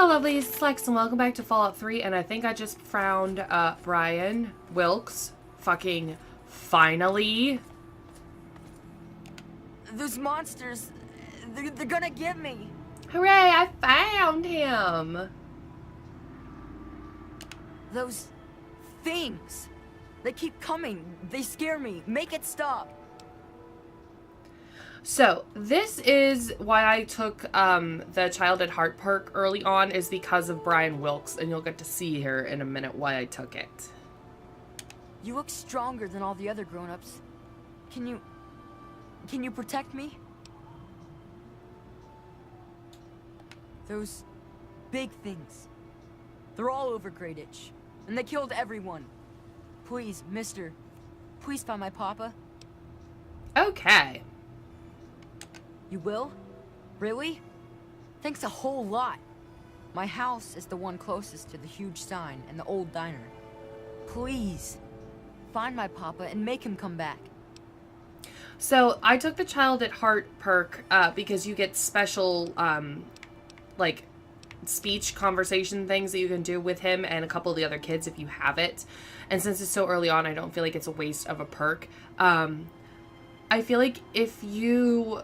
Hello lovelies, it's Lex and welcome back to Fallout 3, and I think I just found Brian Wilkes. Fucking finally. Those monsters, they're gonna get me. Hooray, I found him. Those things, they keep coming. They scare me. Make it stop. So, this is why I took the Child at Heart perk early on, is because of Brian Wilkes, and you'll get to see here in a minute why I took it. You look stronger than all the other grown-ups. Can you protect me? Those big things, they're all over Greyditch, and they killed everyone. Please, mister, please find my papa. Okay. You will? Really? Thanks a whole lot. My house is the one closest to the huge sign and the old diner. Please, find my papa and make him come back. So, I took the Child at Heart perk because you get special, like, speech conversation things that you can do with him and a couple of the other kids if you have it. And since it's so early on, I don't feel like it's a waste of a perk. I feel like if you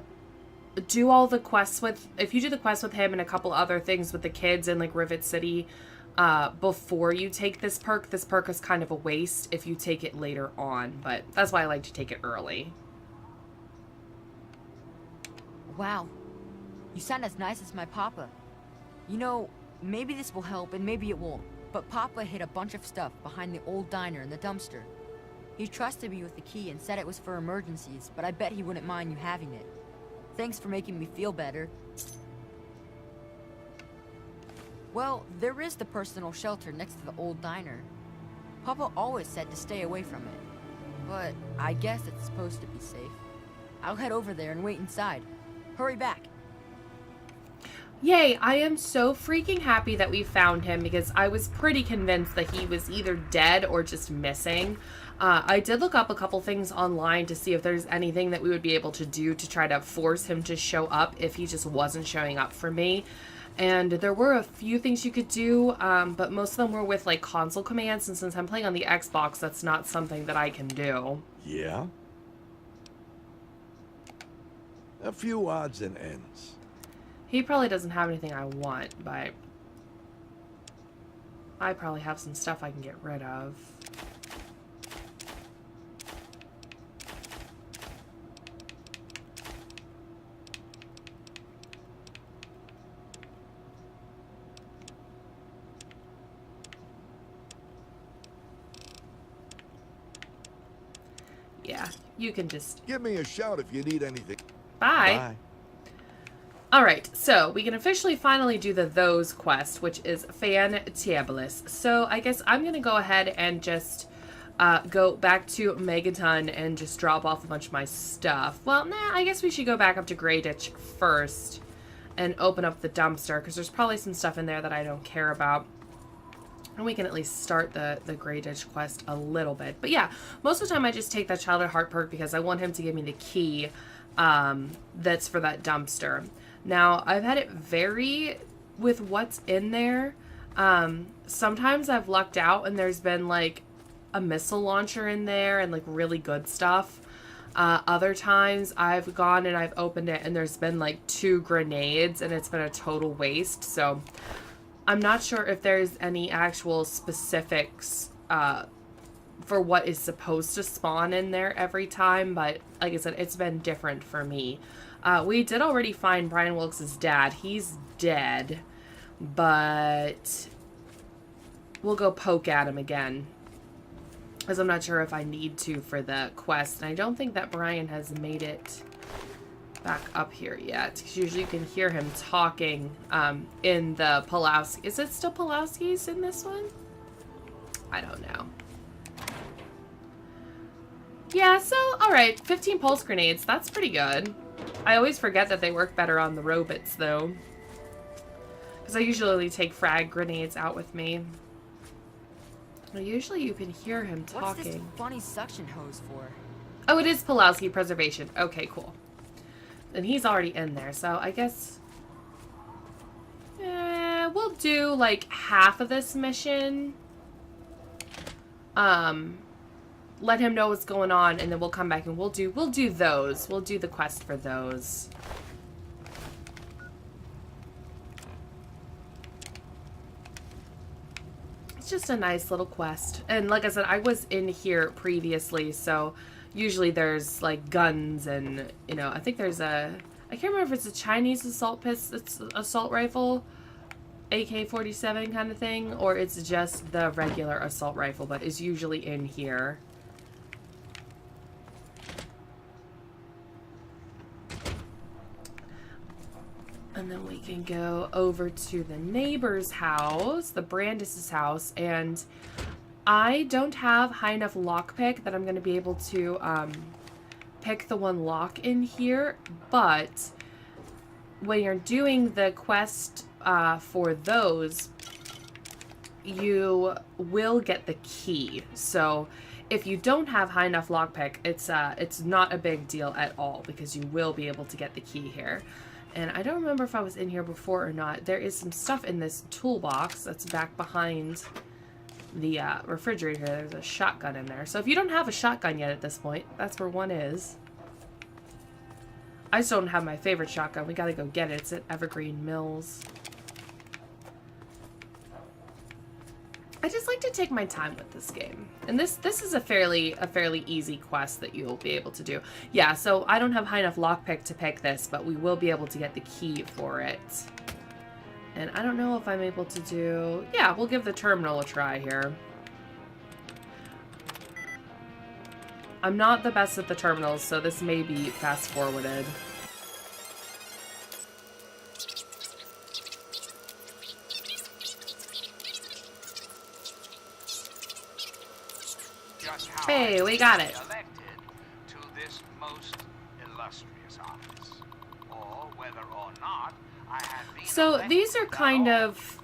do all the quests if you do the quest with him and a couple other things with the kids in like Rivet City before you take this perk is kind of a waste if you take it later on, but that's why I like to take it early. Wow, you sound as nice as my papa. You know, maybe this will help and maybe it won't, but Papa hid a bunch of stuff behind the old diner and the dumpster. He trusted me with the key and said it was for emergencies, but I bet he wouldn't mind you having it. Thanks for making me feel better. Well, there is the personal shelter next to the old diner. Papa always said to stay away from it, but I guess it's supposed to be safe. I'll head over there and wait inside. Hurry back. Yay, I am so freaking happy that we found him because I was pretty convinced that he was either dead or just missing. I did look up a couple things online to see if there's anything that we would be able to do to try to force him to show up if he just wasn't showing up for me. And there were a few things you could do, but most of them were with like console commands, and since I'm playing on the Xbox, that's not something that I can do. Yeah? A few odds and ends. He probably doesn't have anything I want, but I probably have some stuff I can get rid of. Yeah, you can just... Give me a shout if you need anything. Bye. Bye. Alright, so we can officially finally do the Those quest, which is fantabulous. So I guess I'm going to go ahead and just go back to Megaton and just drop off a bunch of my stuff. Well, nah, I guess we should go back up to Greyditch first and open up the dumpster, because there's probably some stuff in there that I don't care about. And we can at least start the Greyditch quest a little bit. But yeah, most of the time I just take that Child at Heart perk because I want him to give me the key that's for that dumpster. Now, I've had it vary with what's in there. Sometimes I've lucked out and there's been like a missile launcher in there and like really good stuff. Other times I've gone and I've opened it and there's been like 2 grenades and it's been a total waste. So I'm not sure if there's any actual specifics for what is supposed to spawn in there every time, but like I said, it's been different for me. We did already find Brian Wilkes' dad. He's dead, but we'll go poke at him again, because I'm not sure if I need to for the quest, and I don't think that Brian has made it back up here yet, because usually you can hear him talking in the Pulowski. Is it still Pulowski's in this one? I don't know. Yeah, so, alright, 15 pulse grenades. That's pretty good. I always forget that they work better on the robots, though, because I usually take frag grenades out with me. Well, usually you can hear him talking. What's this funny suction hose for? Oh, it is Pulowski Preservation. Okay, cool. And he's already in there, so I guess we'll do like half of this mission. Let him know what's going on, and then we'll come back and we'll do those. We'll do the quest for those. It's just a nice little quest. And like I said, I was in here previously, so usually there's like guns and, you know, I think there's a, I can't remember if it's a Chinese assault rifle, AK-47 kind of thing, or it's just the regular assault rifle, but is usually in here. And then we can go over to the neighbor's house, the Brandis' house, and I don't have high enough lockpick that I'm going to be able to pick the one lock in here, but when you're doing the quest for those, you will get the key. So if you don't have high enough lockpick, it's not a big deal at all, because you will be able to get the key here. And I don't remember if I was in here before or not. There is some stuff in this toolbox that's back behind the refrigerator. There's a shotgun in there. So if you don't have a shotgun yet at this point, that's where one is. I still don't have my favorite shotgun. We gotta go get it. It's at Evergreen Mills. I just like to take my time with this game. And this is a fairly easy quest that you'll be able to do. Yeah, so I don't have high enough lockpick to pick this, but we will be able to get the key for it. And I don't know if I'm able to do... Yeah, we'll give the terminal a try here. I'm not the best at the terminals, so this may be fast-forwarded. Hey, we got it. To this most illustrious office, or whether or not I have been so these are kind of,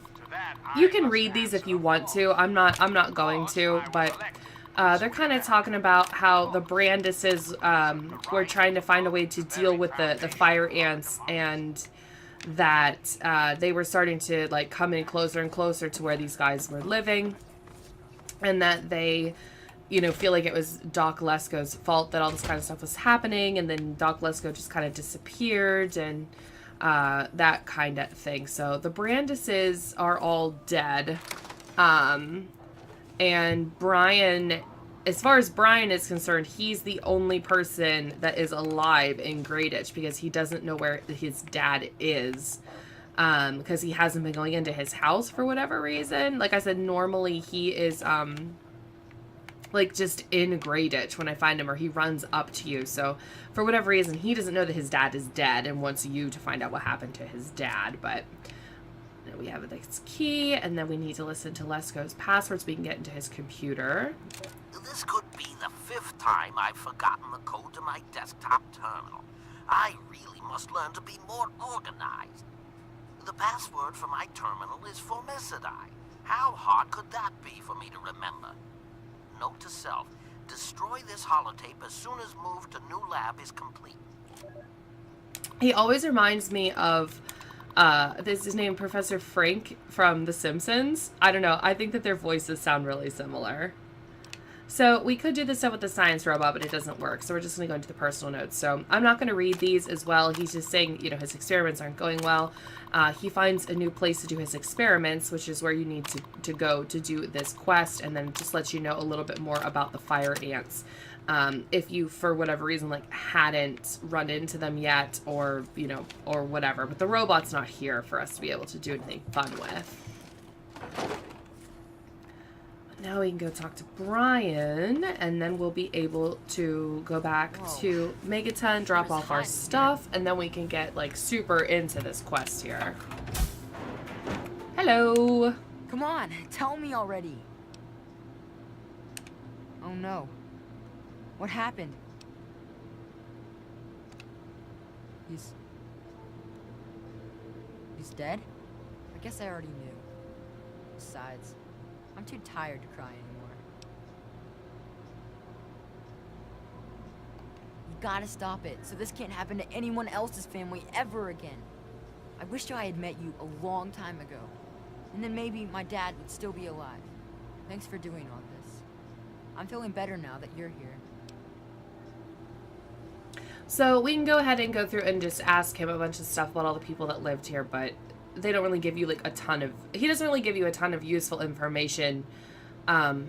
you can read these if you want to. I'm not going to, but they're kind of talking about how the Brandises were trying to find a way to deal with the fire ants, and that they were starting to like come in closer and closer to where these guys were living, and that they, you know, feel like it was Doc Lesko's fault that all this kind of stuff was happening, and then Doc Lesko just kind of disappeared, and that kind of thing. So the Brandises are all dead. And Brian, as far as Brian is concerned, he's the only person that is alive in Greyditch, because he doesn't know where his dad is. Because he hasn't been going into his house for whatever reason. Like I said, normally he is, like just in Greyditch when I find him, or he runs up to you. So for whatever reason, he doesn't know that his dad is dead and wants you to find out what happened to his dad. But we have this key, and then we need to listen to Lesko's password so we can get into his computer. This could be the 5th time I've forgotten the code to my desktop terminal. I really must learn to be more organized. The password for my terminal is Formicidae. How hard could that be for me to remember? Note to self, destroy this holotape as soon as move to new lab is complete. He always reminds me of, this is his name, Professor Frank from The Simpsons. I don't know, I think that their voices sound really similar. So we could do this stuff with the science robot, but it doesn't work. So we're just going to go into the personal notes. So I'm not going to read these as well. He's just saying, you know, his experiments aren't going well. He finds a new place to do his experiments, which is where you need to go to do this quest, and then just let you know a little bit more about the fire ants. If you, for whatever reason, like hadn't run into them yet, or, you know, or whatever. But the robot's not here for us to be able to do anything fun with. Now we can go talk to Brian, and then we'll be able to go back to Megaton, drop off our stuff, and then we can get, like, super into this quest here. Hello! Come on, tell me already. Oh no. What happened? He's dead? I guess I already knew. Besides, I'm too tired to cry anymore. You gotta stop it, so this can't happen to anyone else's family ever again. I wish I had met you a long time ago. and then maybe my dad would still be alive. Thanks for doing all this. I'm feeling better now that you're here. So we can go ahead and go through and just ask him a bunch of stuff about all the people that lived here, but they don't really give you like a ton of, he doesn't really give you a ton of useful information, unless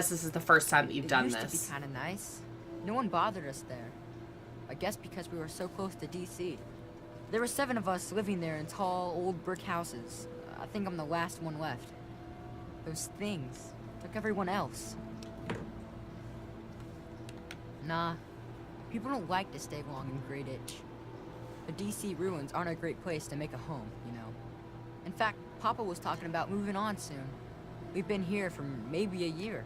this is the first time that you've done this. It used to be kind of nice. No one bothered us there. I guess because we were so close to DC. There were 7 of us living there in tall, old brick houses. I think I'm the last one left. Those things took everyone else. Nah, people don't like to stay long in Grey Ditch. The DC ruins aren't a great place to make a home, you know. In fact, Papa was talking about moving on soon. We've been here for maybe a year.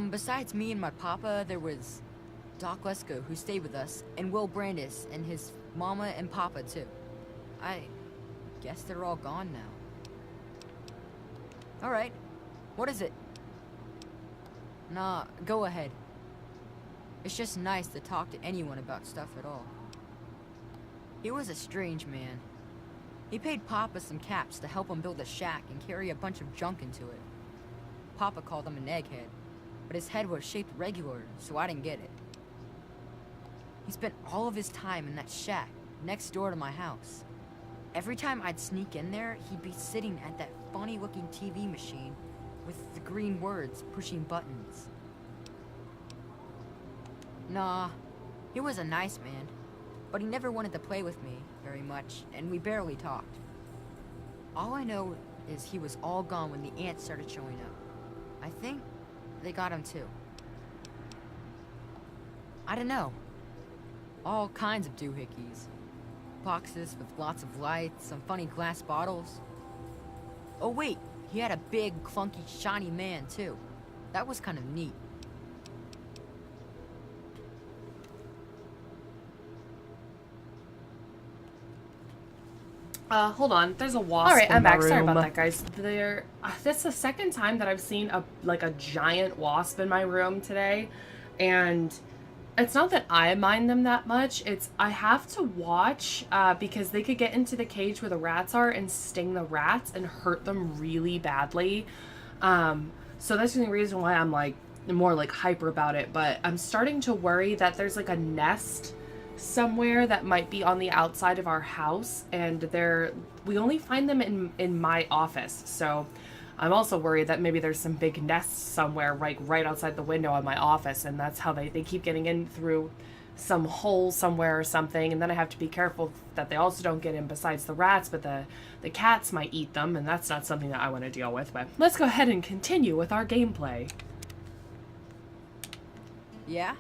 Besides me and my papa, there was Doc Lesko, who stayed with us, and Will Brandis, and his mama and papa, too. I guess they're all gone now. Alright, what is it? Nah, go ahead. It's just nice to talk to anyone about stuff at all. He was a strange man. He paid Papa some caps to help him build a shack and carry a bunch of junk into it. Papa called him an egghead, but his head was shaped regular, so I didn't get it. He spent all of his time in that shack next door to my house. Every time I'd sneak in there, he'd be sitting at that funny-looking TV machine with the green words pushing buttons. Nah, he was a nice man, but he never wanted to play with me very much, and we barely talked. All I know is he was all gone when the ants started showing up. I think they got him too. I don't know. All kinds of doohickeys. Boxes with lots of lights, some funny glass bottles. Oh wait, he had a big, clunky, shiny man too. That was kind of neat. Hold on. There's a wasp. All right, I'm back. Sorry about that, guys. That's the second time that I've seen a giant wasp in my room today, and it's not that I mind them that much. It's I have to watch because they could get into the cage where the rats are and sting the rats and hurt them really badly. So that's the only reason why I'm like more like hyper about it. But I'm starting to worry that there's like a nest somewhere that might be on the outside of our house, and we only find them in my office. So I'm also worried that maybe there's some big nests somewhere right outside the window of my office, and that's how they keep getting in through some hole somewhere or something. And then I have to be careful that they also don't get in besides the rats, but the cats might eat them, and that's not something that I want to deal with. But let's go ahead and continue with our gameplay. Yeah?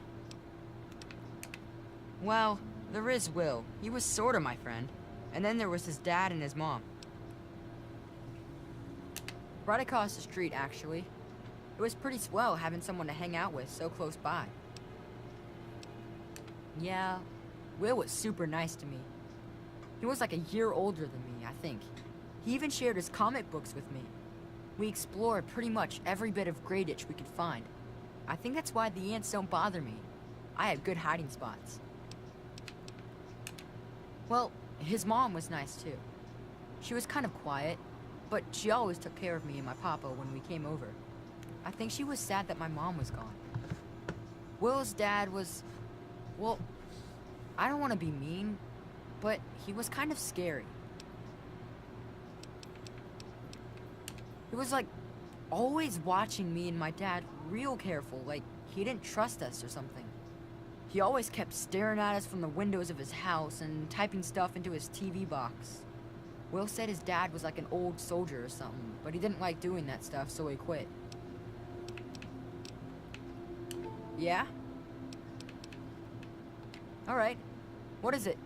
Well, there is Will. He was sorta my friend. And then there was his dad and his mom. Right across the street, actually. It was pretty swell having someone to hang out with so close by. Yeah, Will was super nice to me. He was like a year older than me, I think. He even shared his comic books with me. We explored pretty much every bit of Grey Ditch we could find. I think that's why the ants don't bother me. I have good hiding spots. Well, his mom was nice too. She was kind of quiet, but she always took care of me and my papa when we came over. I think she was sad that my mom was gone. Will's dad was, well, I don't want to be mean, but he was kind of scary. He was like always watching me and my dad real careful, like he didn't trust us or something. He always kept staring at us from the windows of his house and typing stuff into his TV box. Will said his dad was like an old soldier or something, but he didn't like doing that stuff, so he quit. Yeah? Alright. What is it?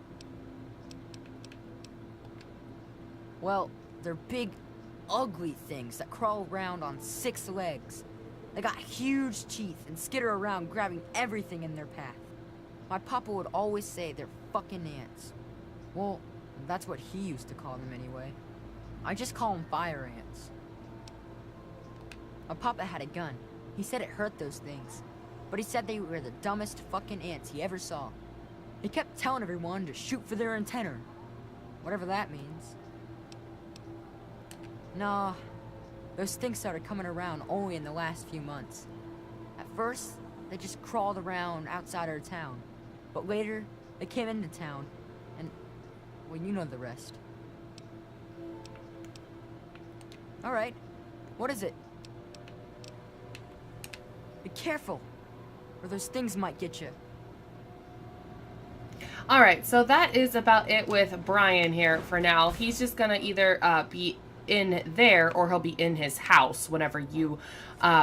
Well, they're big, ugly things that crawl around on 6 legs. They got huge teeth and skitter around grabbing everything in their path. My papa would always say they're fucking ants. Well, that's what he used to call them anyway. I just call them fire ants. My papa had a gun. He said it hurt those things. But he said they were the dumbest fucking ants he ever saw. He kept telling everyone to shoot for their antenna. whatever that means. No, those things started coming around only in the last few months. At first, they just crawled around outside our town. But later, they came into town, and, well, you know the rest. Alright, what is it? Be careful, or those things might get you. Alright, so that is about it with Brian here for now. He's just gonna either be in there or he'll be in his house whenever you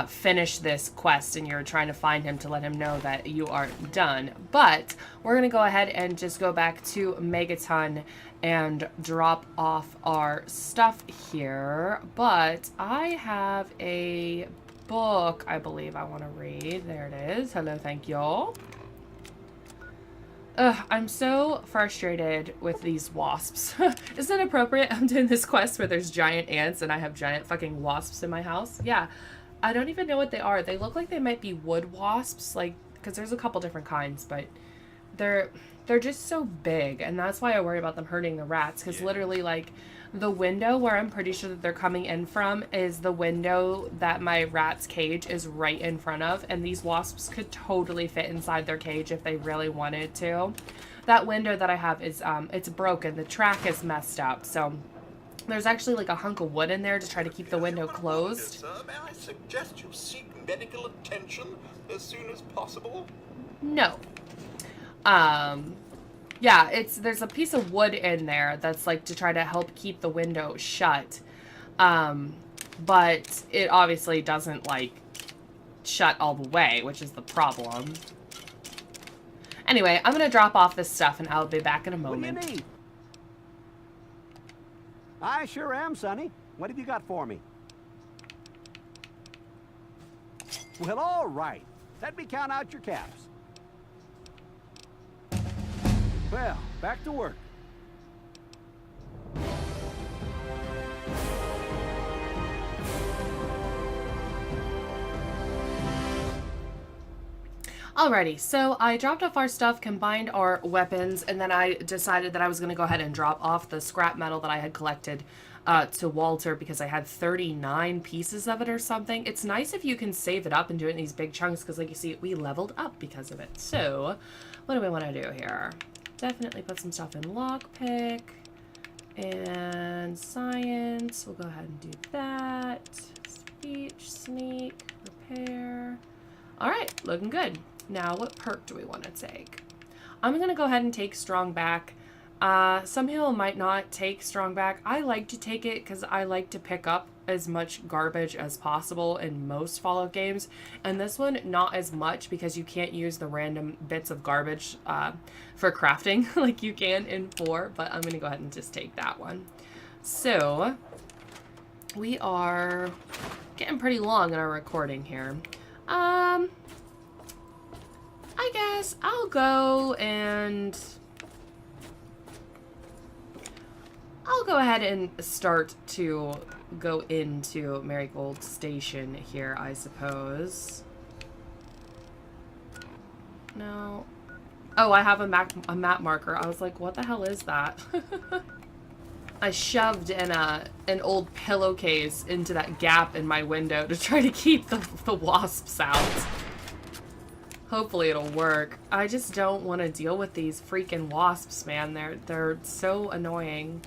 finish this quest and you're trying to find him to let him know that you are done. But we're gonna go ahead and just go back to Megaton and drop off our stuff here. But I have a book I believe I want to read. There it is. Hello, thank y'all. Ugh, I'm so frustrated with these wasps. Isn't it appropriate I'm doing this quest where there's giant ants and I have giant fucking wasps in my house? Yeah, I don't even know what they are. They look like they might be wood wasps, like, because there's a couple different kinds, but they're just so big, and that's why I worry about them hurting the rats, because literally, like, the window where I'm pretty sure that they're coming in from is the window that my rat's cage is right in front of, and these wasps could totally fit inside their cage if they really wanted to. That window that I have is, it's broken. The track is messed up, so there's actually like a hunk of wood in there to try to keep the window closed. Sir, may I suggest you seek medical attention as soon as possible? No. Yeah, there's a piece of wood in there that's like to try to help keep the window shut. But it obviously doesn't like shut all the way, which is the problem. Anyway, I'm gonna drop off this stuff and I'll be back in a moment. What do you need? I sure am, Sonny. What have you got for me? Well, all right. Let me count out your caps. Well, back to work. Alrighty, so I dropped off our stuff, combined our weapons, and then I decided that I was going to go ahead and drop off the scrap metal that I had collected to Walter because I had 39 pieces of it or something. It's nice if you can save it up and do it in these big chunks because, like you see, we leveled up because of it. So, what do we want to do here? Definitely put some stuff in lockpick and science. We'll go ahead and do that. Speech, sneak, repair. Alright, looking good. Now, what perk do we want to take? I'm going to go ahead and take strong back. Some people might not take strong back. I like to take it because I like to pick up as much garbage as possible in most Fallout games. And this one, not as much because you can't use the random bits of garbage for crafting like you can in 4. But I'm going to go ahead and just take that one. So, we are getting pretty long in our recording here. I guess I'll go and I'll go ahead and start to go into Marigold Station here, I suppose. No. Oh, I have a map marker. I was like, what the hell is that? I shoved an old pillowcase into that gap in my window to try to keep the wasps out. Hopefully it'll work. I just don't want to deal with these freaking wasps, man. They're so annoying.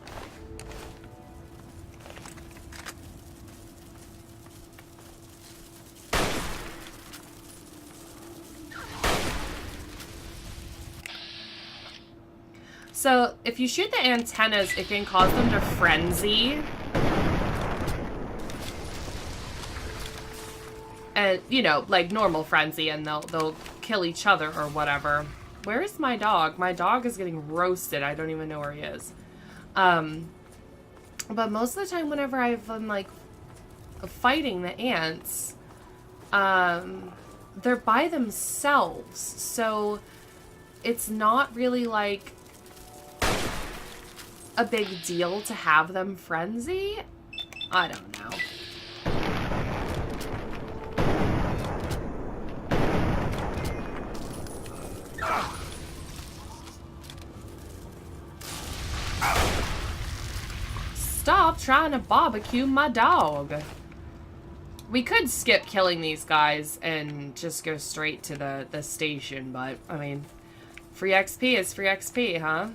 So, if you shoot the antennas, it can cause them to frenzy. And, you know, like normal frenzy, and they'll kill each other or whatever. Where is my dog? My dog is getting roasted. I don't even know where he is. But most of the time whenever I've been, like, fighting the ants, they're by themselves. So, it's not really, like, a big deal to have them frenzy? I don't know. trying to barbecue my dog. We could skip killing these guys and just go straight to the station, but, I mean, free XP is free XP, huh?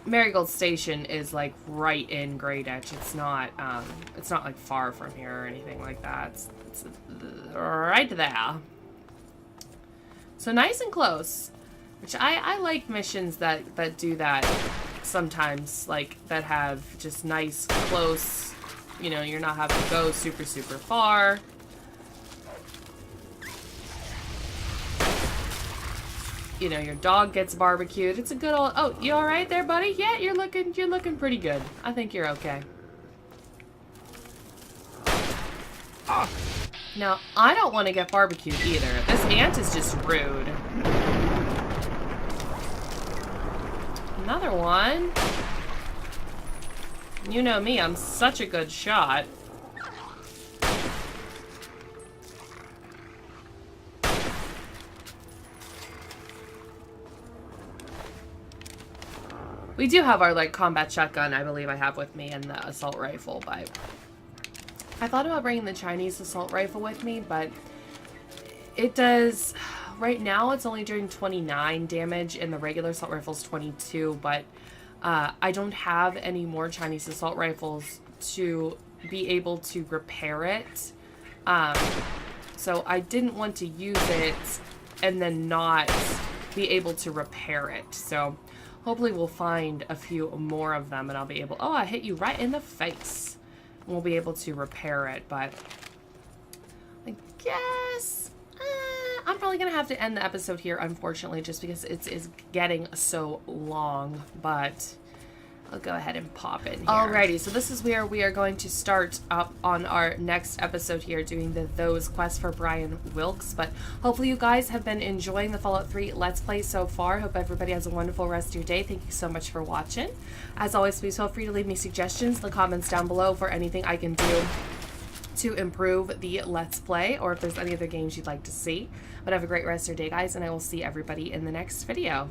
Marigold Station is, like, right in Great Etch. It's not, like, far from here or anything like that. It's right there. So nice and close. Which I like missions that do that sometimes, like, that have just nice, close, you know, you're not having to go super, super far. You know, your dog gets barbecued. It's a good old... Oh, you alright there, buddy? Yeah, you're looking pretty good. I think you're okay. Now, I don't want to get barbecued either. This ant is just rude. Another one. You know me, I'm such a good shot. We do have our, like, combat shotgun, I believe I have with me, and the assault rifle, but... I thought about bringing the Chinese assault rifle with me, but... It does... Right now, it's only doing 29 damage, and the regular assault rifle's 22, but... I don't have any more Chinese assault rifles to be able to repair it. So I didn't want to use it, and then not be able to repair it, so... Hopefully we'll find a few more of them and I'll be able... Oh, I hit you right in the face. We'll be able to repair it, but... I guess... I'm probably going to have to end the episode here, unfortunately, just because it's getting so long, but... I'll go ahead and pop in here. Alrighty, so this is where we are going to start up on our next episode here, doing the Those quests for Brian Wilkes. But hopefully you guys have been enjoying the Fallout 3 Let's Play so far. Hope everybody has a wonderful rest of your day. Thank you so much for watching. As always, please feel free to leave me suggestions in the comments down below for anything I can do to improve the Let's Play, or if there's any other games you'd like to see. But have a great rest of your day, guys, and I will see everybody in the next video.